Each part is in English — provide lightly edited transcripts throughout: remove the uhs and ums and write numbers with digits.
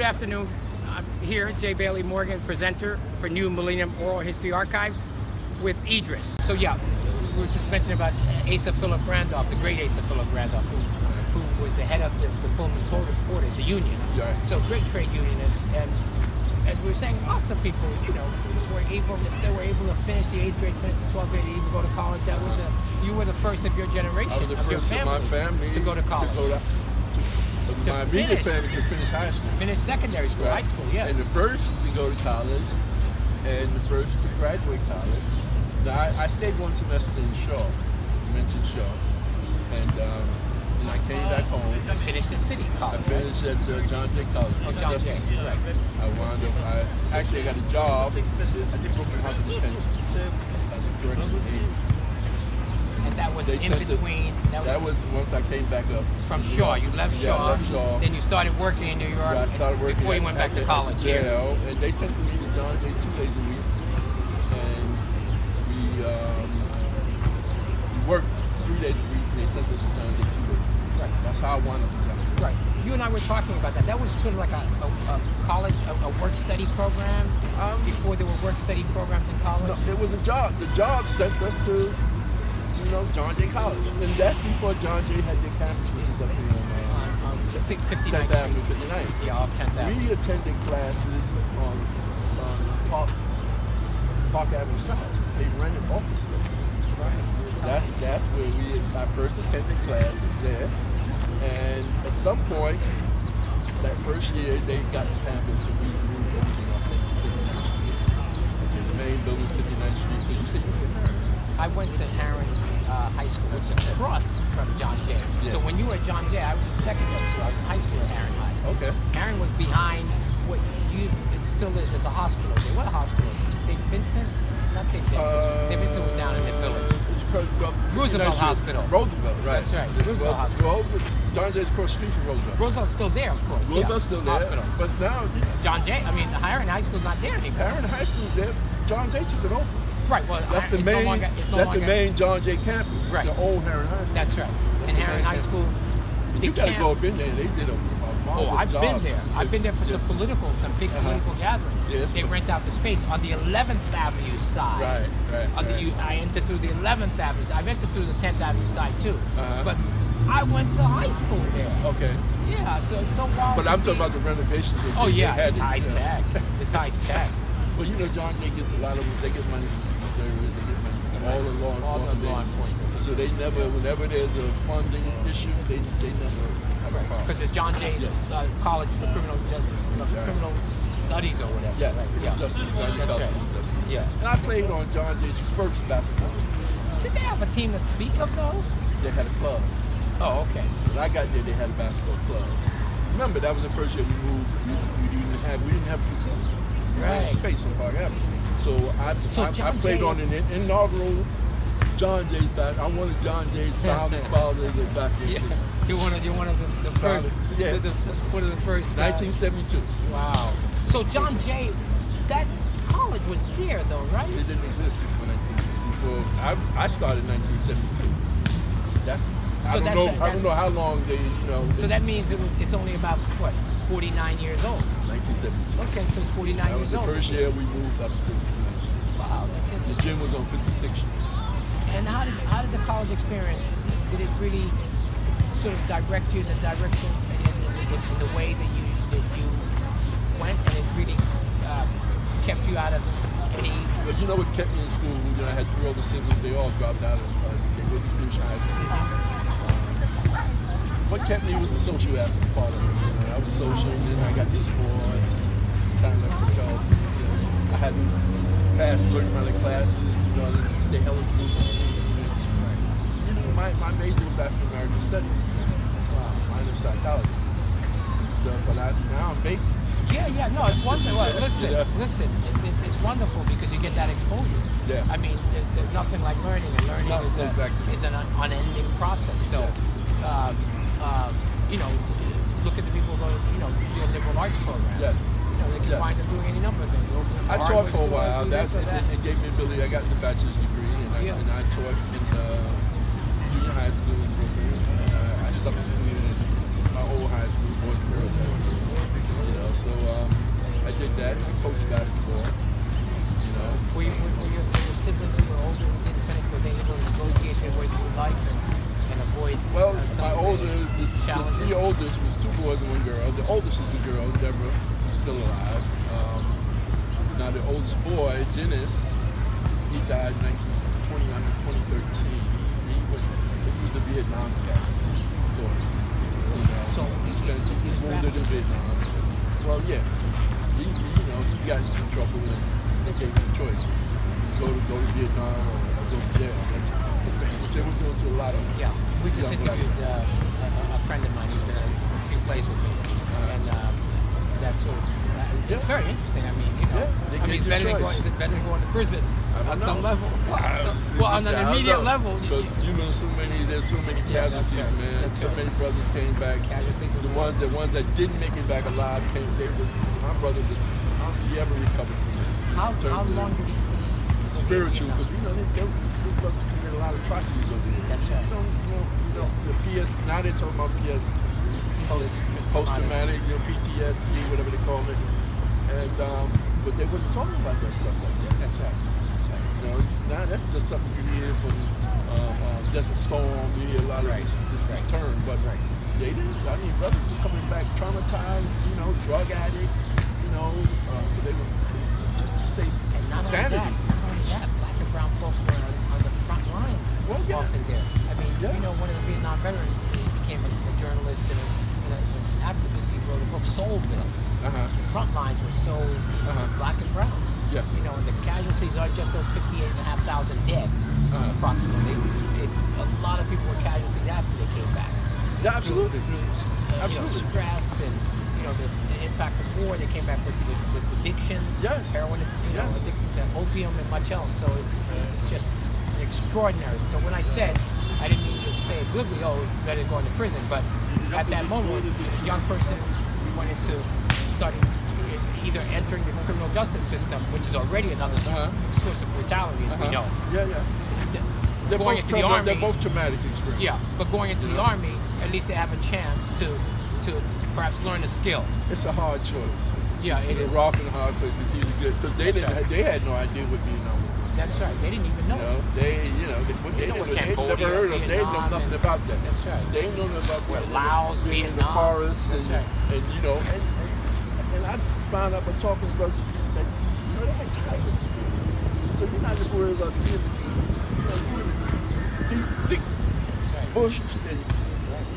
Good afternoon. I'm here, J. Bailey Morgan, presenter for New Millennium Oral History Archives with Idris. So yeah, we were just mentioning about Asa Philip Randolph, the great Asa Philip Randolph, who was the head of the Pullman Porters, the union. Right. So great trade unionist, and as we were saying, lots of people, were able, if they were able to finish the 8th grade, finish the 12th grade, even go to college. That was you were the first of your generation, I was the of your first family, of my family to go to college. My immediate family to finish high school. Finish secondary school, Right. high school, yes. And the first to go to college, and the first to graduate college. Now, I stayed one semester in Shaw, you mentioned Shaw, and I came back home. You finished the city college. I finished at John Jay College. Oh, John Jay, right. I wound up, I got a job at the Brooklyn House of Detention as a corrections agent. And that was They in sent us- between. That was once I came back up. From Shaw. You left Shaw. Yeah, I left Shaw. Then you started working in New York. I started working before you went back to college. at the jail, and they sent me to John Jay 2 days a week, and we worked 3 days a week. And they sent us to John Jay 2 days. Right. That's how I wound up. Right. You and I were talking about that. That was sort of like a college, a work study program. Before there were work study programs in college. No, it was a job. The job sent us to, John Jay College, and that's before John Jay had their campus, which is up here on 59th 10th Avenue, 59th. Yeah, off 10th Avenue. We attended classes on Park Avenue South. They rented office space. Right. That's where I first attended classes there. And at some point, that first year, they got the campus, and we moved everything up to 59th Street. Okay, the main building, 59th Street. Did you say you were there? I went to Harron High School, which is across from John Jay. Yeah. So when you were at John Jay, I was in secondary school. I was in high school at Harron High. Okay. Harron was behind what it still is. It's a hospital. What hospital? St. Vincent? Not St. Vincent. St. Vincent was down in the village. It's Roosevelt Hospital. Roosevelt, right. That's right. Roosevelt Hospital. John Jay's across the street from Roosevelt. Roosevelt's still there, of course. Roosevelt's still there. Hospital. But now, John Jay, Harron High School's not there anymore. Harron High School there. John Jay took it over. Right. Well, That's the it's main. No longer, it's no that's longer, the main John Jay campus. Right. The old Harron High School. That's right. That's And the Harron main High campus. School. You guys go up in there. They did a marvelous Oh, I've job. been there. I've been there for some big political gatherings. Yeah, they rent out the space on the 11th Avenue side. Right. I entered through the 11th Avenue. I've entered through the 10th Avenue side too. But I went to high school there. Okay. Yeah, so it's so wild. But I'm talking about the renovations. Oh yeah, it's high tech. It's high tech. Well, John Jay gets a lot of. They get money from Secret Service. They get money from all the law enforcement. So they never, whenever there's a funding issue, they never have a problem. Because it's John Jay College for Criminal Justice, Criminal Studies or whatever. Yeah, right. Yeah. Justice. John Jay That's College right. of Justice. Yeah. And I played on John Jay's first basketball team. Did they have a team to speak of though? They had a club. Oh, okay. When I got there, they had a basketball club. Remember, that was the first year we moved. We didn't have a facility. We had space on Park Avenue. So I played on an inaugural John Jay's basketball. I'm one of John Jay's founding fathers of basketball. Yeah. You're one of the first. Yeah. One of the first. 1972. Wow. So John Jay, that college was there though, right? It didn't exist before 1972. I started in 1972. I don't know how long they. So that means it's only about what, 49 years old. 1972. Okay, so it's 49 That years was the old. first year we moved up to. Wow, that's The interesting. gym was on 56th Street. And how did the college experience? Did it really sort of direct you in the direction in the way that you went, and it really kept you out of any? But you know what kept me in school? I had 3 older siblings. They all dropped out. They didn't finish high school. What kept me was the social aspect part of it. I was social, and then I got to sports, kind of control. I hadn't passed a certain amount of classes, to stay eligible for the team. My major was African American Studies. Minor psychology. So, but now I'm baking. Yeah, no, it's wonderful. Well, listen, it's wonderful because you get that exposure. Yeah. I mean, there's nothing like learning, and learning is an unending process. So, look at the people who do a liberal arts program. Yes. They can wind up doing any number of things. I taught for a while. It gave me the ability. I got the bachelor's degree, and I taught in junior high school in Brooklyn. I substituted in my old high school, Boys and Girls High School. You know, so I did that. I coached basketball. You know. Were your siblings who were older who didn't finish, were they able to negotiate their way through life and avoid Well, some my of the challenges? three oldest was 2 boys and 1 girl. The oldest is a girl, Deborah, who's still alive. Now the oldest boy, Dennis, he died in 2013. He was a Vietnam cat, sort of. You know, So he was wounded in Vietnam. Well, yeah, he got in some trouble and they gave him a choice: go to Vietnam or go to jail. Which they were doing to a lot of. Yeah, we just young interviewed black a friend of mine who's in a few plays with me, and that's sort of it's very interesting. I mean, you know, they I mean, gave you a choice. is it better than going to prison I on don't some know. level? Well, on an immediate level, because there's so many Yeah, that's casualties, right. man. That's So right. many brothers came back. Casualties of The ones that didn't make it back alive came. My brother was. I don't think he ever recovered from it. How In terms of long did he see? spiritual? You know? Because those brothers committed a lot of atrocities over there. That's right. You know, the PS. Now they're talking about post-traumatic, PTSD, whatever they call it. And but they weren't talking about that stuff like that. That's right. You know, now that's just something you hear from Desert Storm. You hear a lot of this term, but they didn't. I mean, brothers were coming back traumatized. You know, drug addicts. You know, they were just to say And not sanity. only that, black and brown folks were on the front lines often there. I mean, you know, one of the Vietnam veterans, he became a journalist and an activist. He wrote a book, Soulville. The front lines were so black and browns. Yeah. You know, and the casualties aren't just those 58,500 dead, approximately. A lot of people were casualties after they came back. Yeah, absolutely. Absolutely. You know, stress and the impact of war. They came back with addictions. Yes. Heroin. Addicted to opium and much else. So it's just extraordinary. So when I said, I didn't mean to say it glibly, oh, better go into prison, but at that moment, a young person went into starting either entering the criminal justice system, which is already another source of brutality, as we know. They're Going into the army. They're both traumatic experiences. Yeah, but going into the army, at least they have a chance to perhaps learn a skill. It's a hard choice. Yeah, it is. A rock and a hard choice. Because they had no idea what Vietnam was doing. That's right. They didn't even know. They never heard of. They didn't know nothing about that. That's right. They didn't know nothing about Laos, being in the Vietnam. forests, That's right. and I found out by talking to brothers that they had tigers. So you're not just worried about being you're in deep, thick bush, and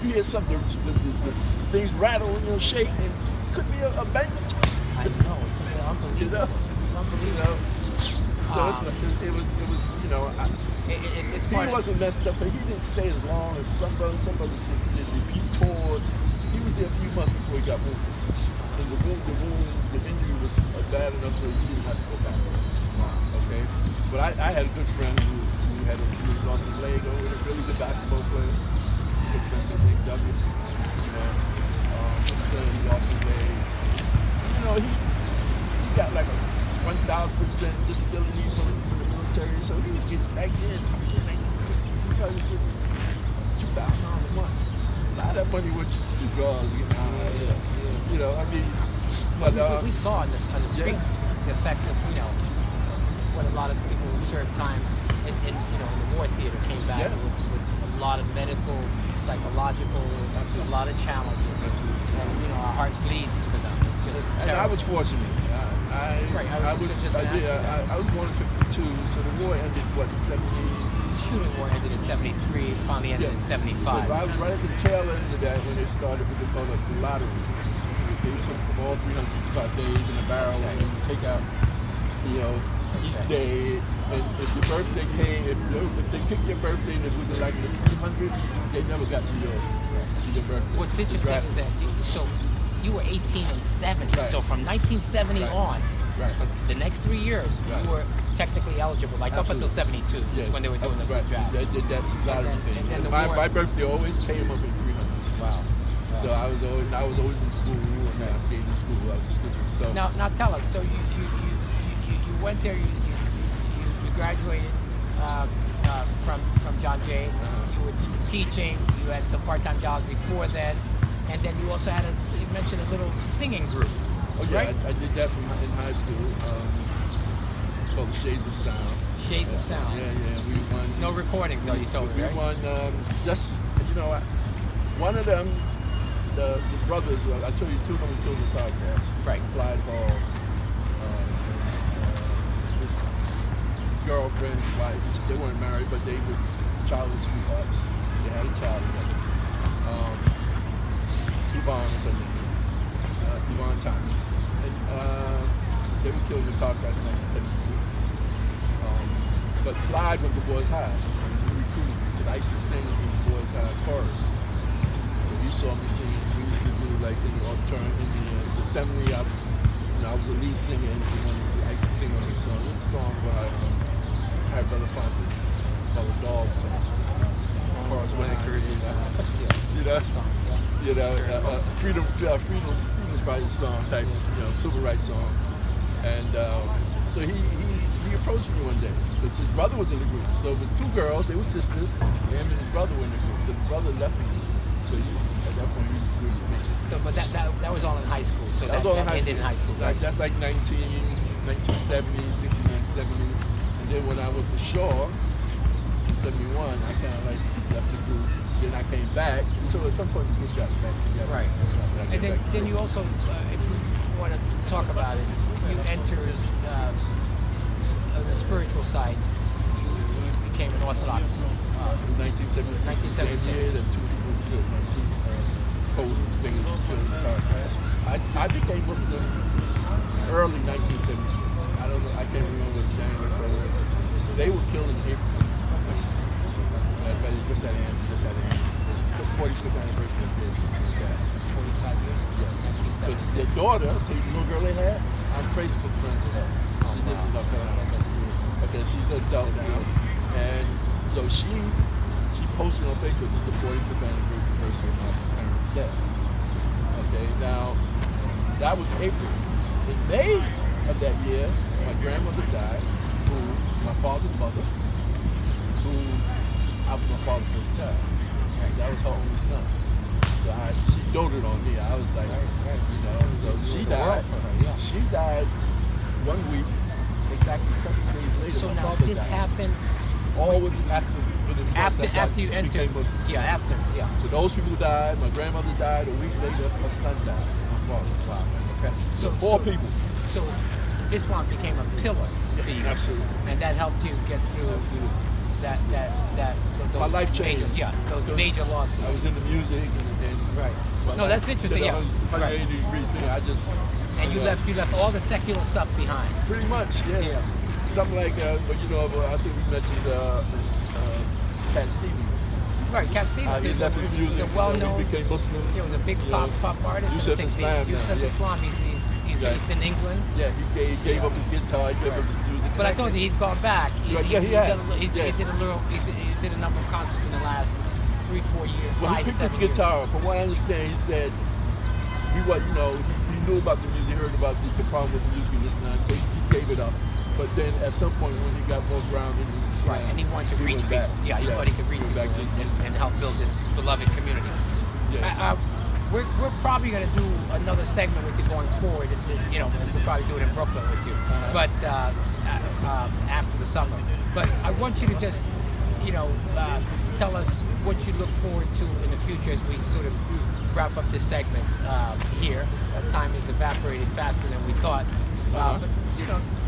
you hear something, the things rattle, shake, and could be a bank attack. I know, it's just unbelievable. It's unbelievable. So it was it's he wasn't messed up, but he didn't stay as long as some brothers did repeat tours. He was there a few months before he got wounded. And the injury was bad enough so he didn't have to go back. Okay? But I had a good friend who lost his leg over a really good basketball player. A good friend named Douglas. He lost his leg. He got like a 1,000% disability from the military, so he was getting back then in 1960. He probably was getting $2,000 a month. A lot of that money went to drugs, but we saw on the streets the effect of what a lot of people who served time in the war theater came back with a lot of medical, psychological, a lot of challenges, and our heart bleeds for them. It's just terrible. And I was fortunate. I was born in 52, so the war ended in 70. The shooting war ended in 73, finally ended in 75. But I was right at the tail end of that when they started what they call the lottery. They put from all 365 days in a barrel and then take out, each day. And if your birthday came, if they picked your birthday and it was like in the 300s, they never got to your birthday. What's interesting is that you were 18 and 70, so from 1970 on, for the next 3 years, you were technically eligible, up until 72, is when they were doing the draft. That's lottery thing. And my birthday always came up in 300s. Wow. So I was always in school, and I stayed in school. I was a student. So now tell us. So you went there. You graduated from John Jay. You were teaching. You had some part-time jobs before then, and then you also had mentioned a little singing group. Oh yeah, right? I did that in high school. Called Shades of Sound. Shades of Sound. Yeah, we won. No recordings, though, you told me, right? We won, just, one of them, the brothers, I told you two of them were killed in the car crash. Right. Clyde Hall, his girlfriend, wife, they weren't married, but they were childhood sweethearts. They had a child together. Yvonne was her name. Yvonne Thomas. And they were killed in the car crash in 1976. But Clyde went to Boys High. He recruited me because I used to sing in the Boys High chorus. So he saw me singing. We used to do like in the assembly. I was the lead singer, and I used to sing on the song. It's a song by Harry Belafonte called "The Dog Song." Chorus when it Freedom's probably the song type, civil rights song. And so he approached me one day because his brother was in the group. So it was two girls, they were sisters, him and his brother were in the group. The brother left the group. So at that point he recruited me. So, but that was all in high school. So that was all in high school. In high school. Right? That's like 1970, 69, 70. And then when I went to Shaw in 71, I kind of like left the group. Then I came back. So at some point the group got back together. Right. And then you also, if you want to talk about it, you entered the spiritual side. You became an Orthodox. In 1976, years, and two people were killed. Two code singers were killed in the car crash. I became Muslim early 1976. I don't know. I can't remember what January or February. They were killed in April 1976. Just had an 45th anniversary of their death. 45 years. Yeah. Because their daughter, the little girl they had, I'm Facebook friends with her. She lives in North Carolina. Okay, she's an adult now, and so she posted on Facebook the 45th anniversary of my parents' death. Okay, now that was April. In May of that year, my grandmother died, my father's mother, who I was my father's first child. That was her only son. So she doted on me. I was like, so she died. She died 1 week, exactly 7 days later. So my now father this died. happened all within after you entered. After. So those people died. My grandmother died. A week later, my son died. My father. Wow, that's incredible. So four people. So Islam became a pillar for you. Absolutely. And that helped you get through. Absolutely. Those my life changed. Those major losses. I was into music and right. No, that's interesting. Did a 180 degree thing. I just. And you left all the secular stuff behind. Pretty much, yeah. Something like, I think we mentioned Cat Stevens. Right, Cat Stevens. He left his music. He's a well-known. He became Muslim. He was a big pop artist. Yusuf Islam. Yusuf Islam. He's based in England. Yeah, he gave up his guitar. He gave up his music. But I told you he's gone back. He did a number of concerts in the last 3-4 years. Well, he picked his guitar. From what I understand, he said he was, he knew about the music, he heard about the problem with the music in this time, so he gave it up. But then at some point when he got more grounded in his Islam, and he wanted to reach people. Yeah, he thought he could reach people and help build this beloved community. Yeah. We're probably going to do another segment with you going forward, and we'll probably do it in Brooklyn with you, but after the summer. But I want you to just, tell us what you look forward to in the future as we sort of wrap up this segment here. Time has evaporated faster than we thought. But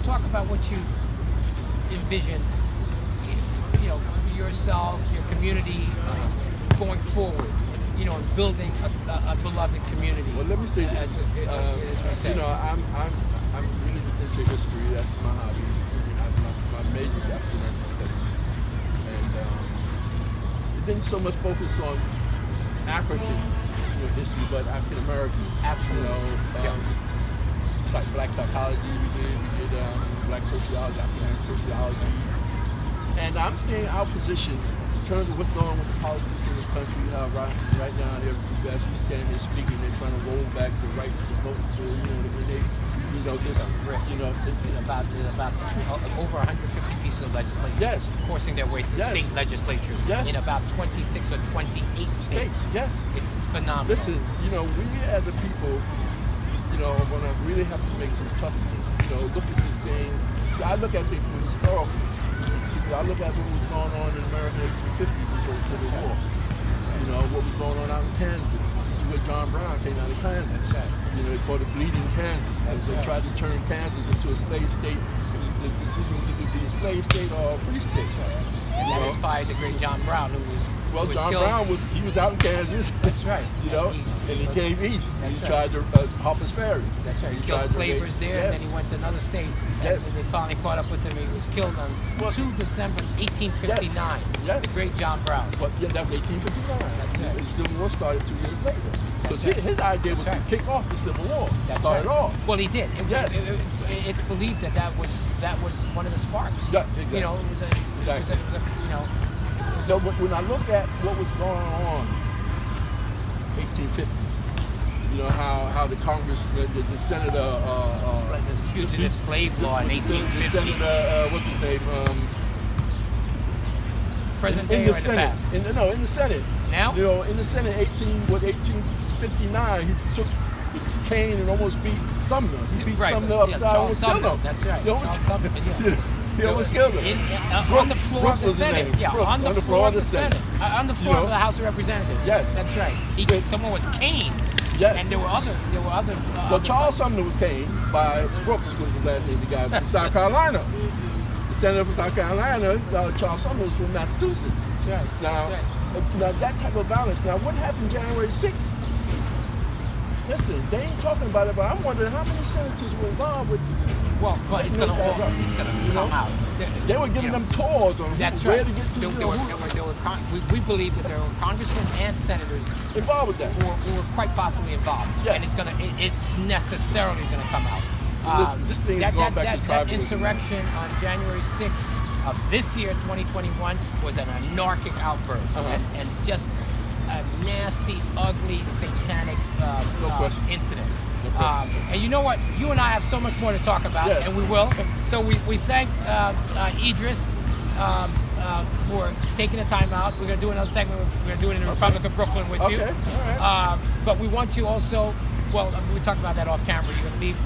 talk about what you envision, for yourself, your community, going forward. And building a beloved community. Well, let me say this. I'm really into history. That's my hobby. My major is African American studies, and it didn't so much focus on African history, but African American. Absolutely. Black psychology. We did black sociology, African American sociology. And I'm saying our position in terms of what's going on with the politics in this country, how right now, as we stand here speaking, they're trying to roll back the rights to vote. So, when they, about over 150 pieces of legislation yes, coursing their way through state legislatures in about 26 or 28 states. Yes. It's phenomenal. Listen, we as a people, are going to really have to make some tough, look at this thing. See, I look at things from historical. I look at what was going on in America in the 1850s before the Civil War. What was going on out in Kansas. This is where John Brown came out of Kansas. They called it Bleeding Kansas because they tried to turn Kansas into a slave state. The decision was either be a slave state or a free state. And that inspired the great John Brown, who was John killed. Brown was out in Kansas. That's right. And he came east. And he tried to Harper's Ferry. That's right. He killed slavers there, and then he went to another state. And they finally caught up with him. He was killed on 2 December 1859. Yes. The great John Brown. But that was 1859. That's right. The Civil War started 2 years later. Because his idea was to kick off the Civil War. Start it off. Well, he did. It's believed that was one of the sparks. Yeah, exactly. So when I look at what was going on 1850s, how the Congress, the Senator, the fugitive slave law in 1850. The Senator, what's his name? Present day in the or in Senate. the past? In the Senate. Now? In the Senate, 1859, he took his cane and almost beat Sumner. He beat Sumner upside and killed him. That's right. He almost killed him. On the floor of the Senate. Yeah, on the floor of the Senate. On the floor of the House of Representatives. Yes. That's right. Someone was caned. Yes. And there were other. Well, Charles Sumner was caned by Brooks, was the last name, the guy from South Carolina. The senator from South Carolina, Charles Sumner, was from Massachusetts. That's right. Now that type of violence. Now, what happened January 6th? Listen, they ain't talking about it, but I'm wondering how many senators were involved with. Well, but it's going to come out. They were giving them tours on where to get to. We believe that there were congressmen and senators involved with that, who were quite possibly involved, and it's necessarily going to come out. This thing is going back to tribalism. That insurrection on January 6th of this year, 2021, was an anarchic outburst, and just a nasty, ugly, satanic incident. And you know what? You and I have so much more to talk about, and we will. So we thank Idris for taking the time out. We're going to do another segment. We're going to do it in the Republic of Brooklyn with you. All right. But we want you also, we talked about that off camera. You're going to leave.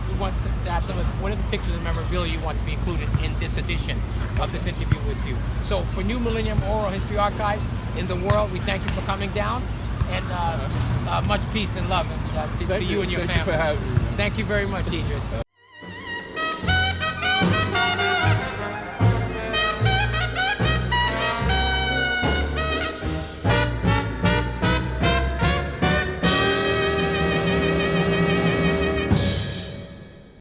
We want to have some of whatever pictures and memorabilia you want to be included in this edition of this interview with you. So for New Millennium Oral History Archives in the world, we thank you for coming down, and much peace and love to you and your family. Thank you for having me. Thank you very much, Idris.